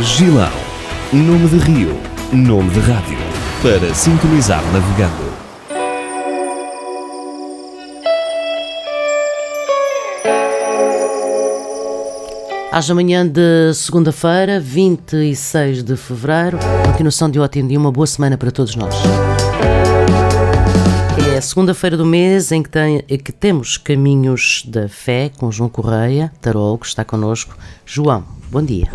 Gilão, nome de rio, nome de rádio, para sintonizar navegando. Haja manhã de segunda-feira, 26 de fevereiro, continuação de ótimo dia, uma boa semana para todos nós. É a segunda-feira do mês em que temos Caminhos da Fé com João Correia, tarólogo, está connosco. João, bom dia.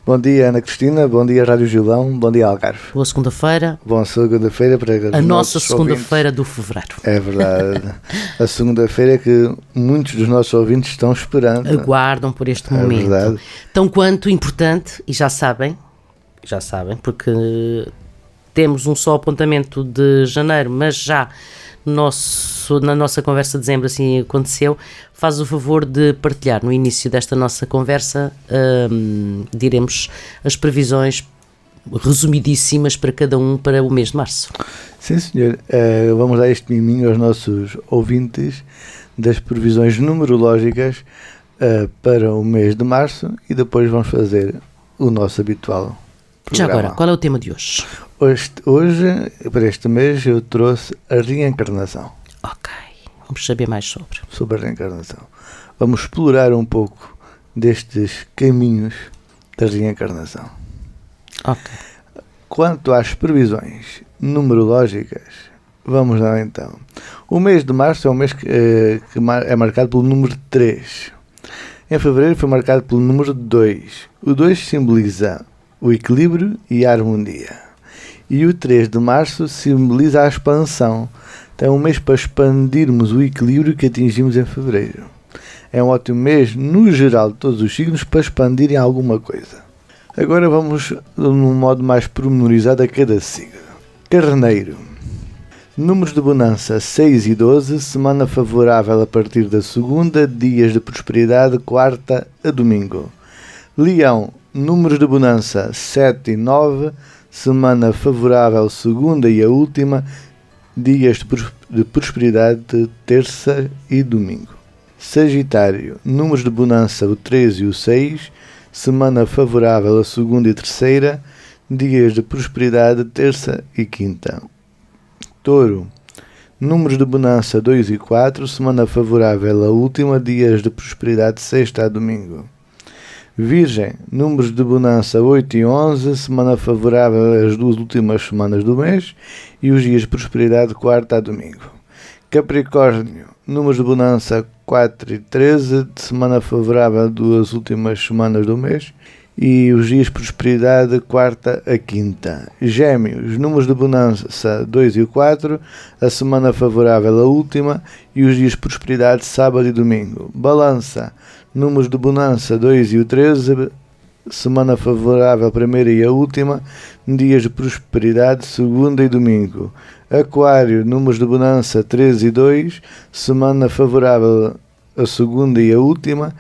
Bom dia, Ana Cristina, bom dia, Rádio Gilão, bom dia, Algarve. Boa segunda-feira. Boa segunda-feira para a nossa segunda-feira do fevereiro. É verdade. A segunda-feira que muitos dos nossos ouvintes estão esperando. Aguardam por este momento. Verdade. Tão quanto importante, e já sabem, porque temos um só apontamento de janeiro, mas já na nossa conversa de dezembro assim aconteceu. Faz o favor de partilhar no início desta nossa conversa, diremos as previsões resumidíssimas para cada um para o mês de março. Sim, senhor. Vamos dar este miminho aos nossos ouvintes das previsões numerológicas para o mês de março e depois vamos fazer o nosso habitual programa. Já agora, qual é o tema de hoje? Hoje, para este mês, eu trouxe a reencarnação. Ok, vamos saber mais sobre a reencarnação. Vamos explorar um pouco destes caminhos da reencarnação. Ok. Quanto às previsões numerológicas, vamos lá então. O mês de março é um mês que é marcado pelo número 3. Em fevereiro foi marcado pelo número 2. O 2 simboliza o equilíbrio e a harmonia. E o 3 de março simboliza a expansão. Então é um mês para expandirmos o equilíbrio que atingimos em fevereiro. É um ótimo mês, no geral, de todos os signos, para expandirem alguma coisa. Agora vamos num modo mais pormenorizado a cada signo. Carneiro. Números de bonança 6 e 12, semana favorável a partir da segunda, dias de prosperidade, quarta a domingo. Leão. Números de bonança 7 e 9, semana favorável segunda e a última, dias de prosperidade, terça e domingo. Sagitário. Números de bonança o 13 e o 6, semana favorável a segunda e terceira, dias de prosperidade, terça e quinta. Touro. Números de bonança 2 e 4, semana favorável a última, dias de prosperidade, sexta a domingo. Virgem. Números de bonança 8 e 11, semana favorável às duas últimas semanas do mês e os dias de prosperidade, quarta a domingo. Capricórnio. Números de bonança 4 e 13, semana favorável às duas últimas semanas do mês e os dias de prosperidade, quarta a quinta. Gêmeos. Números de bonança 2 e 4, a semana favorável à última e os dias de prosperidade, sábado e domingo. Balança. Números de bonança 2 e o 13, semana favorável a primeira e a última, dias de prosperidade, segunda e domingo. Aquário. Números de bonança 13 e 2, semana favorável a segunda e a última,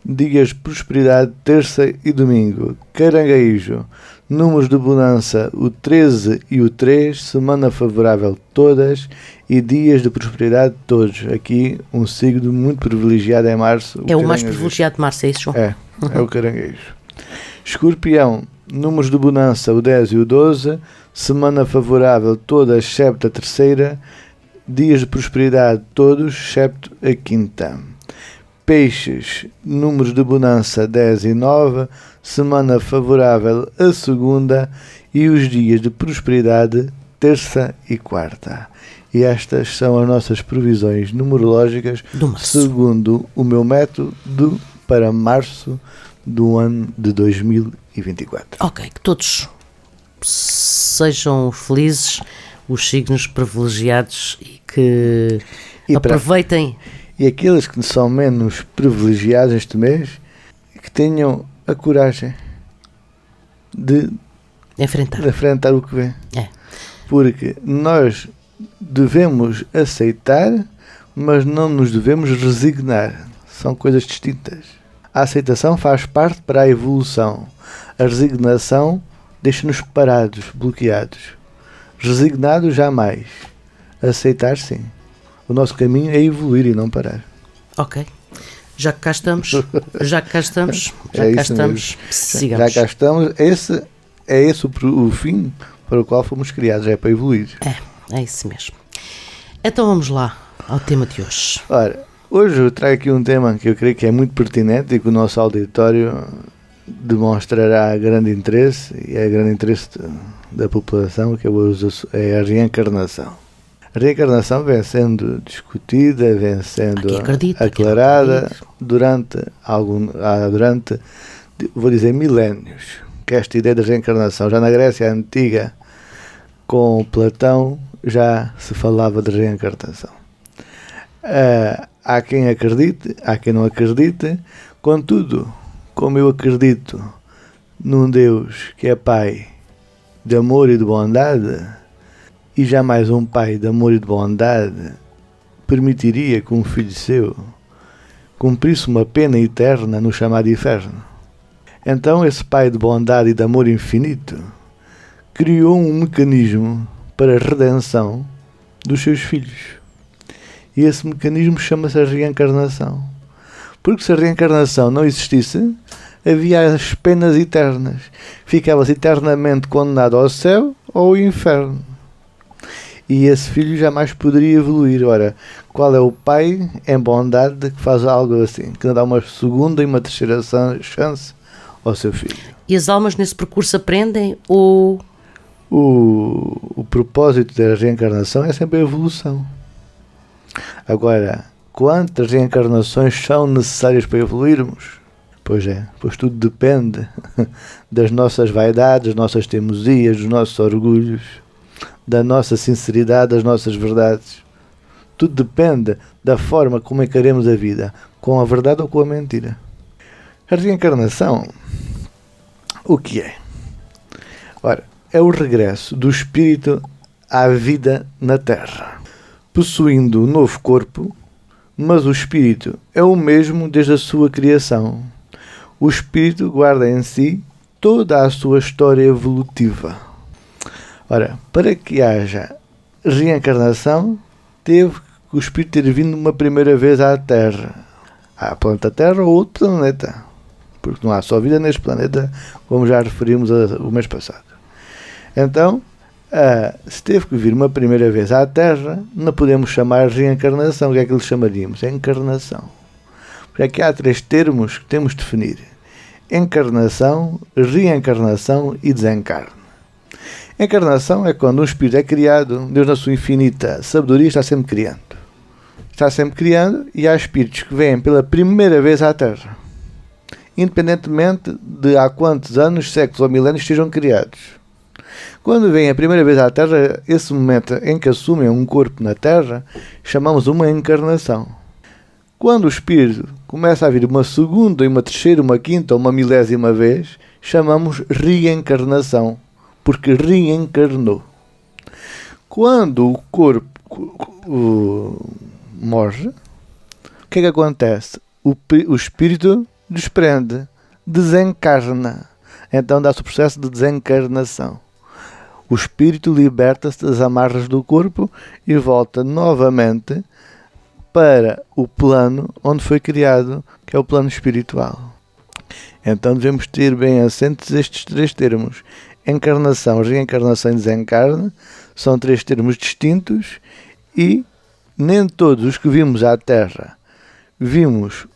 dias de prosperidade, terça e domingo. Caranguejo. Números de bonança o 13 e o 3, semana favorável todas e dias de prosperidade todos. Aqui um signo muito privilegiado em março. É o mais privilegiado de março, é isso, João? É o caranguejo. Escorpião. Números de bonança o 10 e o 12, semana favorável todas, excepto a terceira, dias de prosperidade todos, excepto a quinta. Peixes. Números de bonança 10 e 9, semana favorável a segunda e os dias de prosperidade, terça e quarta. E estas são as nossas previsões numerológicas segundo o meu método para março do ano de 2024. Ok, que todos sejam felizes, os signos privilegiados e que aproveitem. E aqueles que são menos privilegiados este mês, que tenham a coragem de enfrentar o que vem. Porque nós devemos aceitar, mas não nos devemos resignar. São coisas distintas. A aceitação faz parte para a evolução. A resignação deixa-nos parados, bloqueados. Resignados jamais. Aceitar, sim. O nosso caminho é evoluir e não parar. Ok. Já que cá estamos, sigamos. Já cá estamos, esse o fim para o qual fomos criados, é para evoluir. É isso mesmo. Então vamos lá ao tema de hoje. Ora, hoje eu trago aqui um tema que eu creio que é muito pertinente e que o nosso auditório demonstrará grande interesse, e é grande interesse da população, que é a reencarnação. A reencarnação vem sendo discutida, vem sendo aclarada durante, vou dizer, milénios, que esta ideia da reencarnação, já na Grécia Antiga, com Platão, já se falava de reencarnação. Há quem acredite, há quem não acredite, contudo, como eu acredito num Deus que é Pai de amor e de bondade, e jamais um Pai de amor e de bondade permitiria que um filho seu cumprisse uma pena eterna no chamado inferno. Então esse Pai de bondade e de amor infinito criou um mecanismo para a redenção dos seus filhos. E esse mecanismo chama-se a reencarnação. Porque se a reencarnação não existisse, havia as penas eternas. Ficava-se eternamente condenado ao céu ou ao inferno. E esse filho jamais poderia evoluir. Ora, qual é o pai em bondade que faz algo assim? Que dá uma segunda e uma terceira chance ao seu filho. E as almas nesse percurso aprendem ou... O propósito da reencarnação é sempre a evolução. Agora, quantas reencarnações são necessárias para evoluirmos? Pois tudo depende das nossas vaidades, das nossas teimosias, dos nossos orgulhos, da nossa sinceridade, das nossas verdades. Tudo depende da forma como encaremos a vida, com a verdade ou com a mentira. A reencarnação, o que é? Ora, é o regresso do espírito à vida na Terra, possuindo um novo corpo, mas o espírito é o mesmo desde a sua criação. O espírito guarda em si toda a sua história evolutiva. Ora, para que haja reencarnação, teve que o espírito ter vindo uma primeira vez à Terra, à planeta Terra ou outro planeta, porque não há só vida neste planeta, como já referimos o mês passado. Então, se teve que vir uma primeira vez à Terra, não podemos chamar reencarnação. O que é que lhe chamaríamos? Encarnação. Porque aqui há 3 termos que temos de definir: encarnação, reencarnação e desencarne. Encarnação é quando um espírito é criado. Deus, na sua infinita sabedoria, está sempre criando. Está sempre criando, e há espíritos que vêm pela primeira vez à Terra, independentemente de há quantos anos, séculos ou milénios estejam criados. Quando vêm a primeira vez à Terra, esse momento em que assumem um corpo na Terra, chamamos uma encarnação. Quando o espírito começa a vir uma segunda, uma terceira, uma quinta ou uma milésima vez, chamamos reencarnação, porque reencarnou. Quando o corpo morre, o que é que acontece? O espírito desprende, desencarna. Então dá-se o processo de desencarnação. O espírito liberta-se das amarras do corpo e volta novamente para o plano onde foi criado, que é o plano espiritual. Então devemos ter bem assentes estes 3 termos: encarnação, reencarnação e desencarne. São 3 termos distintos, e nem todos os que vimos à Terra vimos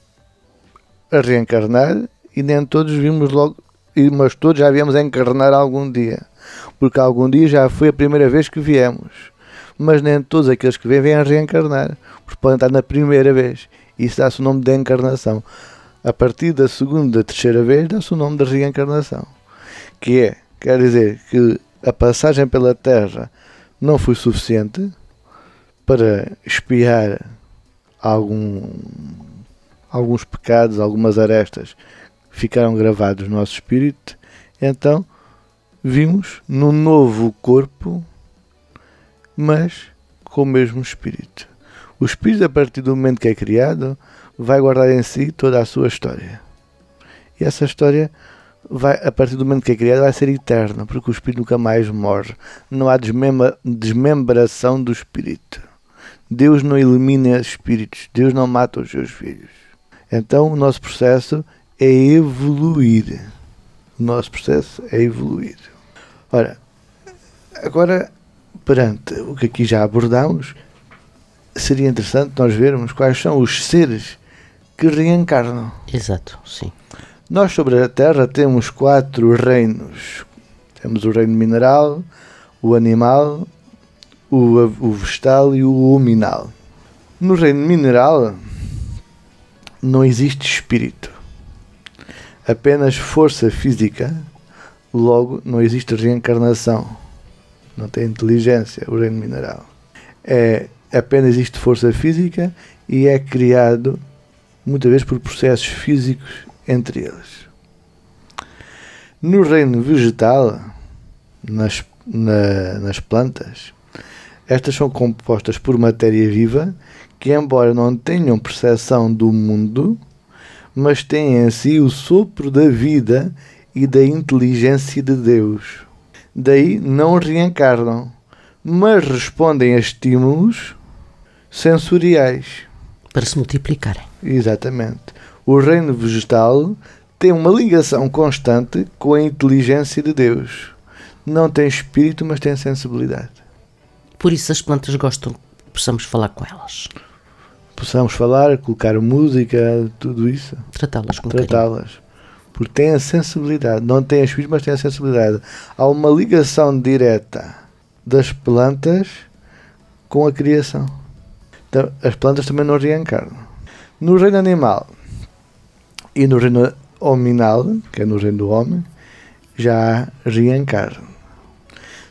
a reencarnar, e nem todos vimos logo, mas todos já viemos a encarnar algum dia, porque algum dia já foi a primeira vez que viemos. Mas nem todos aqueles que vêm a reencarnar, porque podem estar na primeira vez. Isso dá-se o nome de encarnação. A partir da segunda, terceira vez, dá-se o nome de reencarnação. Quer dizer que a passagem pela Terra não foi suficiente para expiar alguns pecados, algumas arestas ficaram gravados no nosso espírito. Então vimos num novo corpo, mas com o mesmo espírito. O espírito, a partir do momento que é criado, vai guardar em si toda a sua história. E essa história, a partir do momento que é criado, vai ser eterna, porque o espírito nunca mais morre. Não há desmembração do espírito. Deus não elimina espíritos. Deus não mata os seus filhos. Então o nosso processo é evoluir. O nosso processo é evoluir. Ora, agora, perante o que aqui já abordamos, seria interessante nós vermos quais são os seres que reencarnam. Exato, sim. Nós sobre a Terra temos 4 reinos. Temos o reino mineral, o animal, o vegetal e o luminal. No reino mineral não existe espírito, apenas força física, logo não existe reencarnação, não tem inteligência o reino mineral. Apenas existe força física e é criado muitas vezes por processos físicos entre eles. No reino vegetal, nas plantas, estas são compostas por matéria viva que, embora não tenham percepção do mundo, mas têm em si o sopro da vida e da inteligência de Deus. Daí não reencarnam, mas respondem a estímulos sensoriais. Para se multiplicarem. Exatamente. O reino vegetal tem uma ligação constante com a inteligência de Deus. Não tem espírito, mas tem sensibilidade. Por isso as plantas gostam que possamos falar com elas. Possamos falar, colocar música, tudo isso. Tratá-las com carinho. Porque têm a sensibilidade. Não têm espírito, mas têm a sensibilidade. Há uma ligação direta das plantas com a criação. Então, as plantas também não reencarnam. No reino animal e no reino hominal, que é no reino do homem, já reencarnam.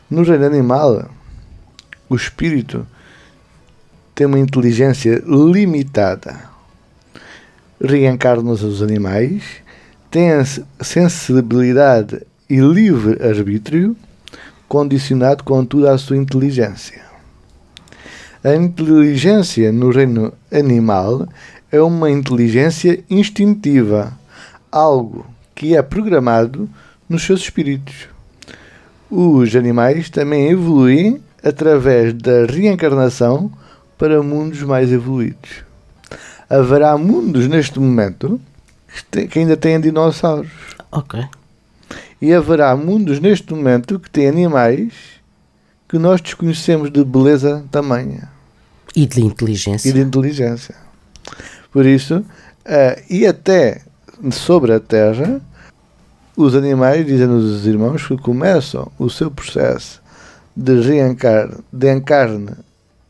No reino animal, o espírito tem uma inteligência limitada. Reencarnam os animais, têm sensibilidade e livre-arbítrio, condicionado contudo à sua inteligência. A inteligência no reino animal é uma inteligência instintiva, algo que é programado nos seus espíritos. Os animais também evoluem através da reencarnação para mundos mais evoluídos. Haverá mundos neste momento que ainda têm dinossauros. Ok. E haverá mundos neste momento que têm animais que nós desconhecemos de beleza tamanha. E de inteligência. E de inteligência. Por isso, e até sobre a Terra, os animais, dizem-nos os irmãos, que começam o seu processo de encarne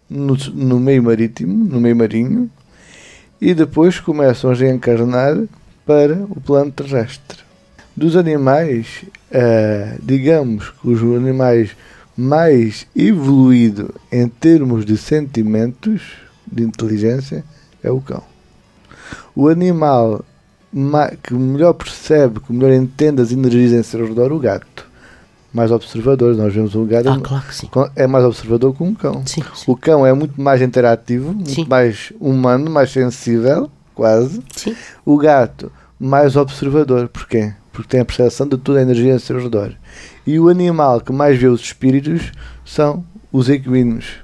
no meio marítimo, no meio marinho, e depois começam a reencarnar para o plano terrestre. Dos animais, digamos que os animais mais evoluídos em termos de sentimentos, de inteligência, é o cão. O animal que melhor percebe, que melhor entende as energias em seu redor, o gato. Mais observador, nós vemos o gato claro que sim. É mais observador que um cão. Sim, sim. O cão é muito mais interativo, muito mais humano, mais sensível, quase. Sim. O gato, mais observador. Porquê? Porque tem a percepção de toda a energia em seu redor. E o animal que mais vê os espíritos são os equinos.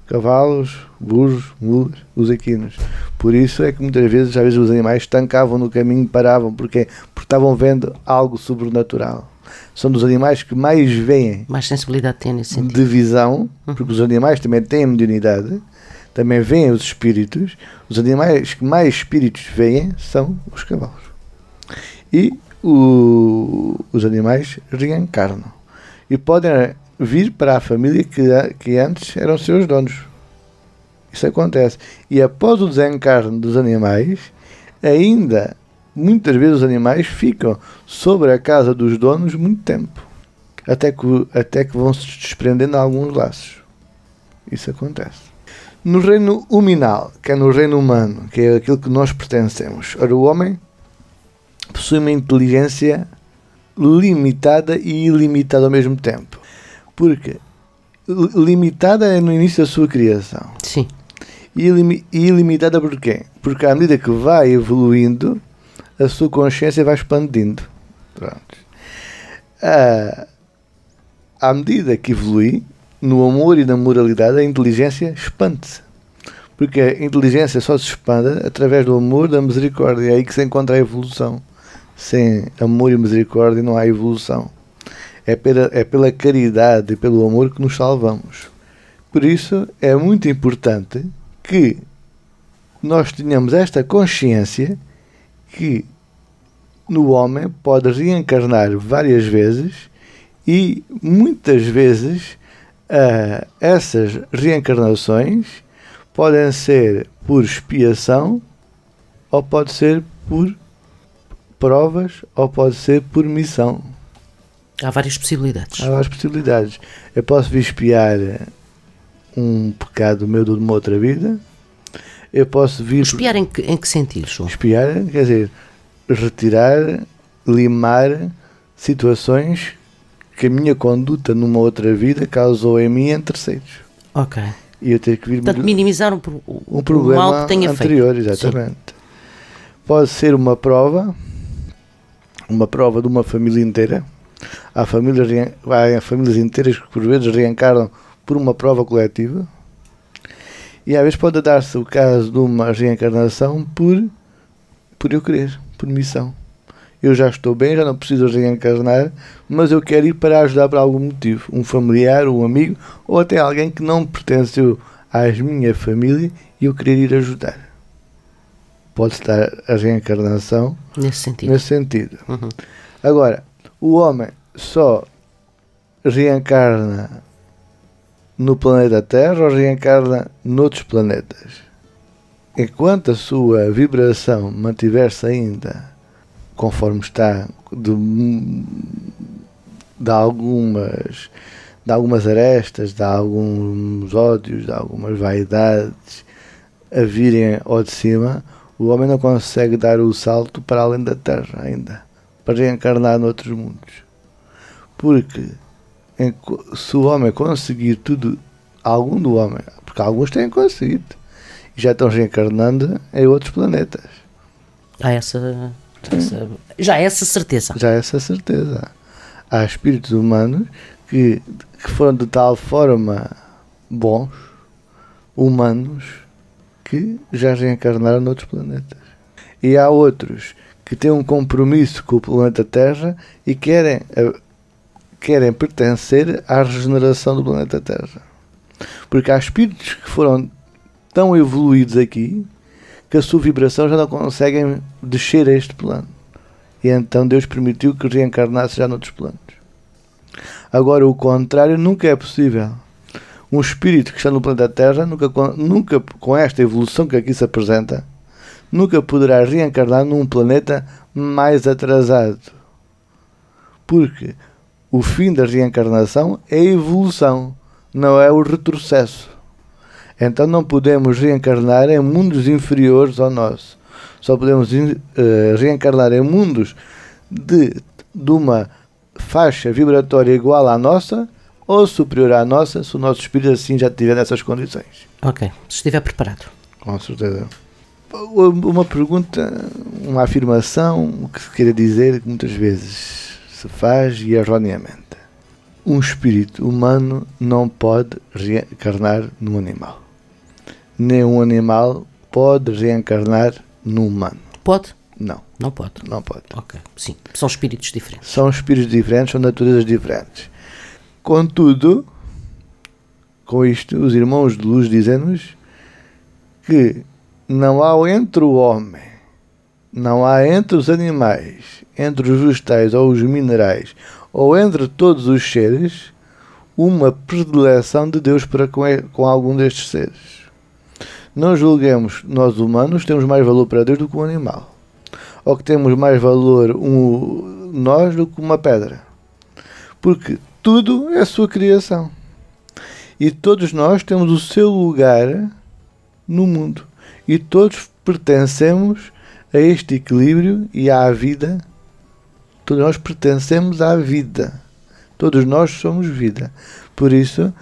Cavalos, burros, mulas, os equinos. Por isso é que muitas vezes, às vezes os animais estancavam no caminho e paravam. Porquê? Porque estavam vendo algo sobrenatural. São dos animais que mais veem. Mais sensibilidade têm nesse sentido. De visão, porque os animais também têm mediunidade, também veem os espíritos. Os animais que mais espíritos veem são os cavalos. E os animais reencarnam. E podem vir para a família que antes eram seus donos. Isso acontece. E após o desencarne dos animais, ainda muitas vezes os animais ficam sobre a casa dos donos muito tempo. Até que vão se desprendendo alguns laços. Isso acontece. No reino huminal, que é no reino humano, que é aquilo que nós pertencemos. Ora, o homem possui uma inteligência limitada e ilimitada ao mesmo tempo. Porque limitada é no início da sua criação. Sim. E ilimitada porquê? Porque à medida que vai evoluindo, a sua consciência vai expandindo. Pronto. À medida que evolui, no amor e na moralidade, a inteligência expande-se. Porque a inteligência só se expande através do amor, da misericórdia. É aí que se encontra a evolução. Sem amor e misericórdia não há evolução. É pela caridade e pelo amor que nos salvamos. Por isso é muito importante que nós tenhamos esta consciência que no homem pode reencarnar várias vezes e muitas vezes essas reencarnações podem ser por expiação, ou pode ser por provas, ou pode ser por missão. Há várias possibilidades. Há várias possibilidades. Eu posso vir expiar um pecado meu de uma outra vida. Eu posso vir... Espiar em que sentido, João? Espiar, quer dizer, retirar, limar situações que a minha conduta numa outra vida causou em mim em terceiros. Ok. E eu tenho que vir... Portanto, minimizar um problema mal que tenha anterior, feito. exatamente. Sim. Pode ser uma prova de uma família inteira. Há famílias inteiras que por vezes reencarnam por uma prova coletiva. E às vezes pode dar-se o caso de uma reencarnação por eu querer, por missão. Eu já estou bem, já não preciso reencarnar, mas eu quero ir para ajudar por algum motivo. Um familiar, um amigo, ou até alguém que não pertenceu à minha família e eu querer ir ajudar. Pode estar a reencarnação nesse sentido. Uhum. Agora, o homem só reencarna no planeta Terra ou reencarna noutros planetas? Enquanto a sua vibração mantiver-se ainda conforme está de algumas arestas, de alguns ódios, de algumas vaidades a virem ao de cima, o homem não consegue dar o salto para além da Terra ainda, para reencarnar noutros mundos. Porque se o homem conseguir tudo, porque alguns têm conseguido, e já estão reencarnando em outros planetas. Já é essa certeza. Já é essa certeza. Há espíritos humanos que foram de tal forma bons, humanos, que já reencarnaram noutros planetas. E há outros que têm um compromisso com o planeta Terra e querem pertencer à regeneração do planeta Terra. Porque há espíritos que foram tão evoluídos aqui que a sua vibração já não conseguem descer a este plano. E então Deus permitiu que reencarnasse já noutros planos. Agora, o contrário nunca é possível. Um espírito que está no planeta Terra, nunca com esta evolução que aqui se apresenta, nunca poderá reencarnar num planeta mais atrasado. Porque o fim da reencarnação é a evolução, não é o retrocesso. Então não podemos reencarnar em mundos inferiores ao nosso. Só podemos reencarnar em mundos de uma faixa vibratória igual à nossa ou superior à nossa, se o nosso espírito assim já estiver nessas condições. Ok, se estiver preparado. Com certeza. Uma pergunta, uma afirmação, o que se queira dizer que muitas vezes se faz e erroneamente. Um espírito humano não pode reencarnar num animal. Nem um animal pode reencarnar num humano. Pode? Não. Não pode? Não pode. Ok, sim. São espíritos diferentes. São espíritos diferentes, são naturezas diferentes. Contudo, com isto, os irmãos de luz dizem-nos que não há entre o homem, não há entre os animais, entre os vegetais ou os minerais, ou entre todos os seres, uma predileção de Deus para com algum destes seres. Não julguemos, nós humanos temos mais valor para Deus do que um animal. Ou que temos mais valor nós do que uma pedra. Porque tudo é a sua criação. E todos nós temos o seu lugar no mundo. E todos pertencemos a este equilíbrio e à vida. Todos nós pertencemos à vida. Todos nós somos vida. Por isso,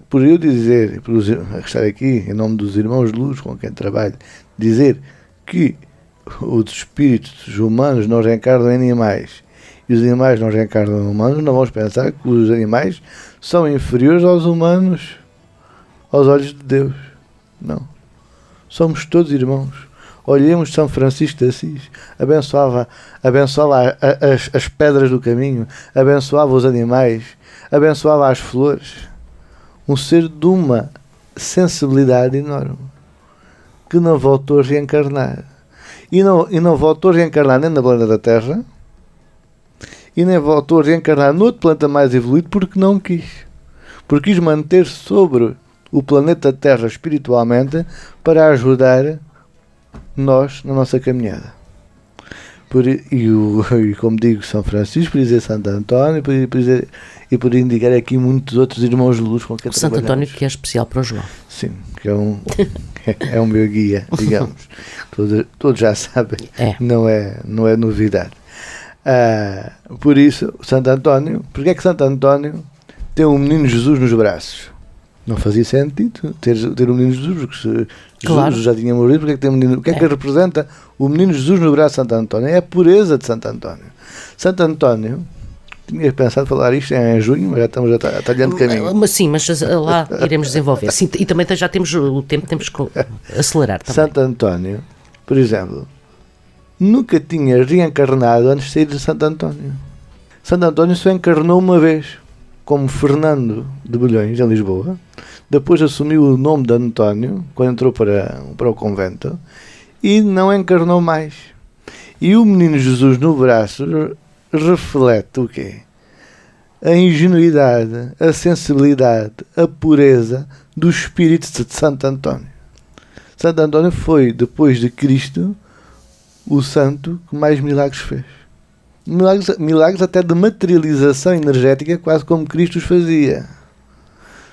por eu dizer, por estar aqui em nome dos irmãos de luz com quem trabalho, dizer que os espíritos humanos não reencarnam em animais e os animais não reencarnam em humanos, não vamos pensar que os animais são inferiores aos humanos aos olhos de Deus. Não. Somos todos irmãos. Olhemos São Francisco de Assis, abençoava as pedras do caminho, abençoava os animais, abençoava as flores. Um ser de uma sensibilidade enorme, que não voltou a reencarnar. E não voltou a reencarnar nem na planeta Terra, e nem voltou a reencarnar noutro planeta mais evoluído porque não quis. Porque quis manter-se sobre o planeta Terra espiritualmente para ajudar nós na nossa caminhada. E como digo, São Francisco, por dizer Santo António, e por indicar aqui muitos outros irmãos de luz com quem Santo trabalhamos. António, que é especial para o João. Sim, que é um meu guia, digamos. Todos já sabem, não é novidade. Por isso, Santo António, porque é que Santo António tem um menino Jesus nos braços? Não fazia sentido ter um menino Jesus, porque se Jesus já tinha morrido, porque é que tem um menino? O que é que representa o menino Jesus no braço de Santo António? É a pureza de Santo António. Santo António, tinha pensado falar isto em junho, mas já estamos a talhando caminho. Mas sim, mas lá iremos desenvolver. Sim, e também já temos o tempo, temos que acelerar também. Santo António, por exemplo, nunca tinha reencarnado antes de sair de Santo António. Santo António só encarnou uma vez, como Fernando de Bulhões, em Lisboa. Depois assumiu o nome de António, quando entrou para o convento, e não encarnou mais. E o menino Jesus no braço reflete o quê? A ingenuidade, a sensibilidade, a pureza do espírito de Santo António. Santo António foi, depois de Cristo, o santo que mais milagres fez. Milagres até de materialização energética, quase como Cristo os fazia.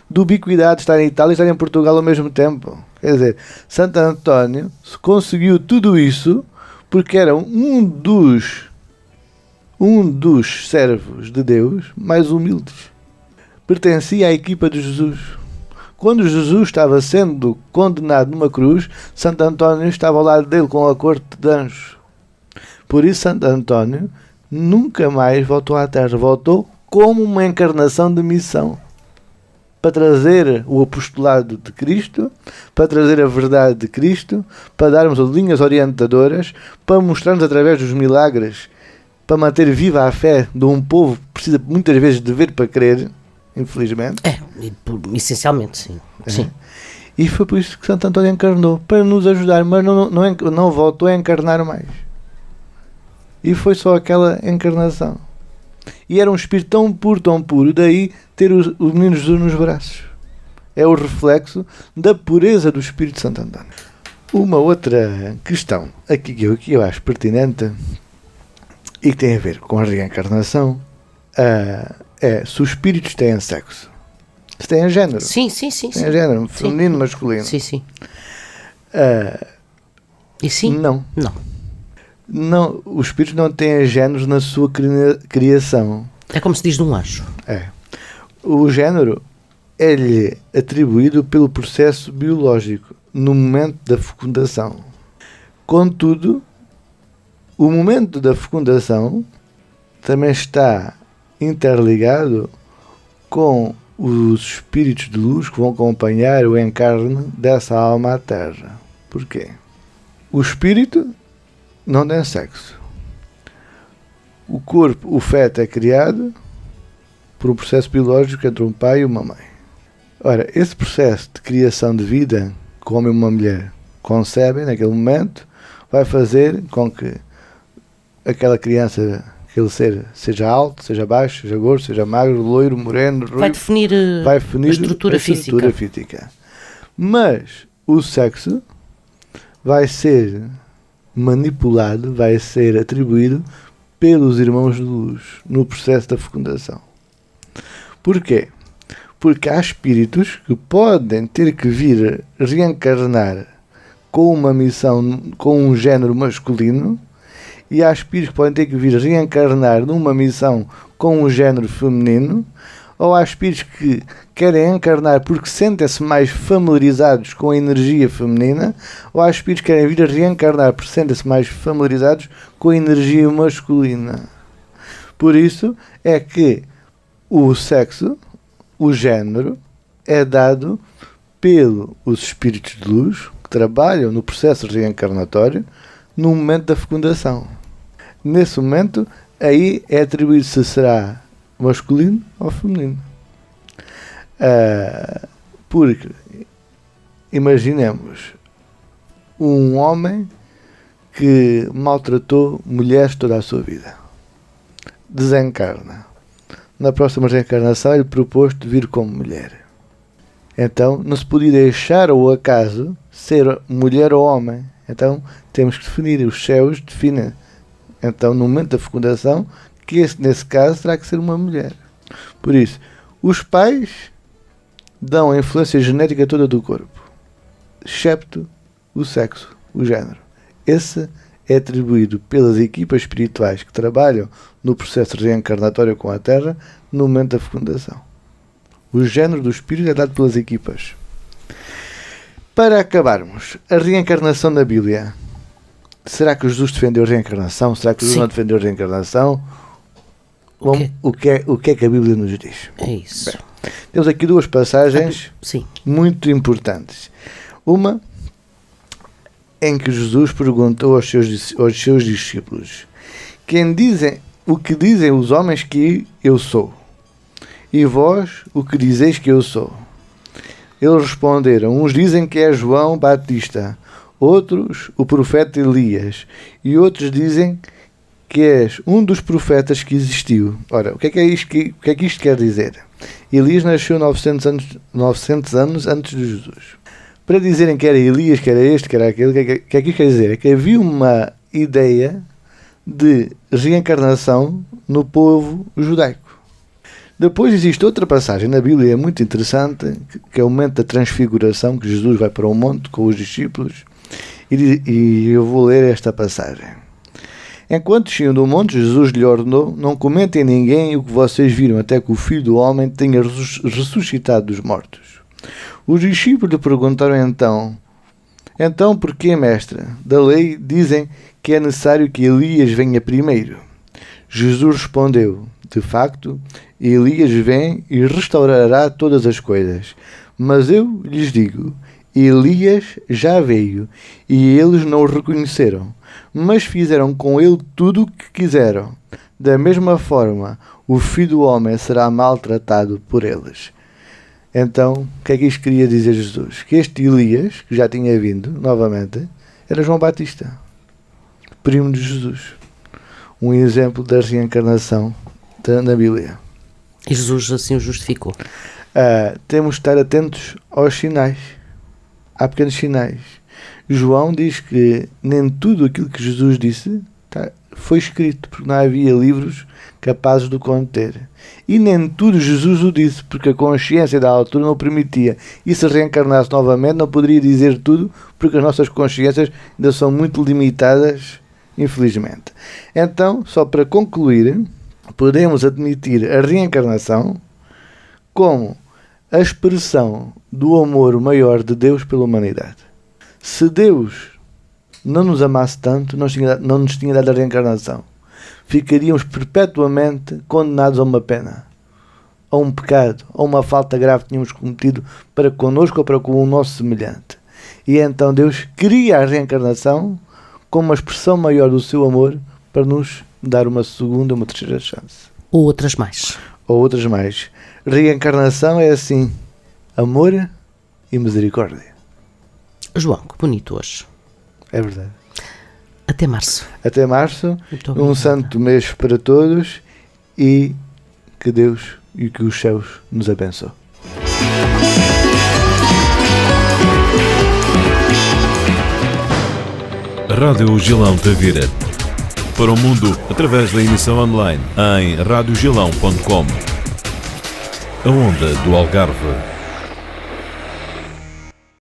De ubiquidade, estar em Itália e estar em Portugal ao mesmo tempo. Quer dizer, Santo António conseguiu tudo isso porque era um dos servos de Deus mais humildes. Pertencia à equipa de Jesus. Quando Jesus estava sendo condenado numa cruz, Santo António estava ao lado dele com a corte de anjos. Por isso Santo António nunca mais voltou à Terra. Voltou como uma encarnação de missão. Para trazer o apostolado de Cristo, para trazer a verdade de Cristo, para darmos as linhas orientadoras, para mostrarmos através dos milagres, para manter viva a fé de um povo que precisa muitas vezes de ver para crer, infelizmente. Essencialmente, sim. Sim. E foi por isso que Santo António encarnou, para nos ajudar, mas não voltou a encarnar mais. E foi só aquela encarnação. E era um espírito tão puro, daí ter o menino Jesus nos braços. É o reflexo da pureza do Espírito de Santo António. Uma outra questão aqui que eu acho pertinente e que tem a ver com a reencarnação é se os espíritos têm sexo. Se têm género. Sim. Têm género, feminino, masculino. Sim. E sim? Não, os espíritos não têm géneros na sua criação. É como se diz de um anjo. O género é-lhe atribuído pelo processo biológico no momento da fecundação. Contudo, o momento da fecundação também está interligado com os espíritos de luz que vão acompanhar o encarne dessa alma à Terra. Porquê? O espírito não tem sexo. O corpo, o feto é criado por um processo biológico entre um pai e uma mãe. Ora, esse processo de criação de vida que o homem e uma mulher concebem naquele momento vai fazer com que aquela criança, aquele ser, seja alto, seja baixo, seja gordo, seja magro, loiro, moreno, ruivo, vai definir a estrutura física. Mas o sexo vai ser manipulado, vai ser atribuído pelos irmãos de luz no processo da fecundação. Porquê? Porque há espíritos que podem ter que vir reencarnar com uma missão, com um género masculino, e há espíritos que podem ter que vir reencarnar numa missão com um género feminino, ou há espíritos que querem encarnar porque sentem-se mais familiarizados com a energia feminina, ou há espíritos que querem vir a reencarnar porque sentem-se mais familiarizados com a energia masculina. Por isso é que o sexo, o género, é dado pelos espíritos de luz, que trabalham no processo reencarnatório no momento da fecundação. Nesse momento, aí é atribuído se será masculino ou feminino. Porque, imaginemos, um homem que maltratou mulheres toda a sua vida. Desencarna. Na próxima reencarnação ele propôs de vir como mulher. Então não se podia deixar ao acaso ser mulher ou homem. Então temos que definir, os céus definem. Então no momento da fecundação, que nesse caso terá que ser uma mulher. Por isso, os pais dão a influência genética toda do corpo, excepto o sexo, o género. Esse é atribuído pelas equipas espirituais que trabalham no processo reencarnatório com a Terra no momento da fecundação. O género do espírito é dado pelas equipas. Para acabarmos, a reencarnação na Bíblia. Será que Jesus defendeu a reencarnação? Será que Jesus não defendeu a reencarnação? O que é que a Bíblia nos diz? É isso. Bem, temos aqui duas passagens muito importantes. Uma em que Jesus perguntou aos seus discípulos: o que dizem os homens que eu sou? E vós, o que dizeis que eu sou? Eles responderam: uns dizem que é João Batista, outros o profeta Elias, e outros dizem que és um dos profetas que existiu. Ora, o que é que isto quer dizer? Elias nasceu 900 anos antes de Jesus. Para dizerem que era Elias, que era este, que era aquele, o que é que isto quer dizer? É que havia uma ideia de reencarnação no povo judaico. Depois existe outra passagem na Bíblia muito interessante, que é o momento da transfiguração, que Jesus vai para o monte com os discípulos, e eu vou ler esta passagem. Enquanto desciam do monte, Jesus lhe ordenou: não comentem a ninguém o que vocês viram, até que o Filho do Homem tenha ressuscitado dos mortos. Os discípulos lhe perguntaram então porquê, mestre? Da lei dizem que é necessário que Elias venha primeiro. Jesus respondeu: de facto, Elias vem e restaurará todas as coisas. Mas eu lhes digo, Elias já veio e eles não o reconheceram, mas fizeram com ele tudo o que quiseram. Da mesma forma, o Filho do Homem será maltratado por eles. Então, o que é que isto queria dizer Jesus? Que este Elias, que já tinha vindo novamente, era João Batista, primo de Jesus. Um exemplo da reencarnação na Bíblia. E Jesus assim o justificou. Temos de estar atentos aos sinais. Há pequenos sinais. João diz que nem tudo aquilo que Jesus disse foi escrito, porque não havia livros capazes de o conter. E nem tudo Jesus o disse, porque a consciência da altura não o permitia. E se reencarnasse novamente, não poderia dizer tudo, porque as nossas consciências ainda são muito limitadas, infelizmente. Então, só para concluir, podemos admitir a reencarnação como a expressão do amor maior de Deus pela humanidade. Se Deus não nos amasse tanto, não nos tinha dado a reencarnação. Ficaríamos perpetuamente condenados a uma pena, a um pecado, a uma falta grave que tínhamos cometido para connosco ou para com o nosso semelhante. E então Deus cria a reencarnação como uma expressão maior do seu amor para nos dar uma segunda, uma terceira chance. Ou outras mais. Reencarnação é assim: amor e misericórdia. João, que bonito hoje. É verdade. Até março. Até março. Um santo mês para todos e que Deus e que os céus nos abençoem. Rádio Gilão Tavira. Para o mundo, através da emissão online em radiogilão.com. A onda do Algarve.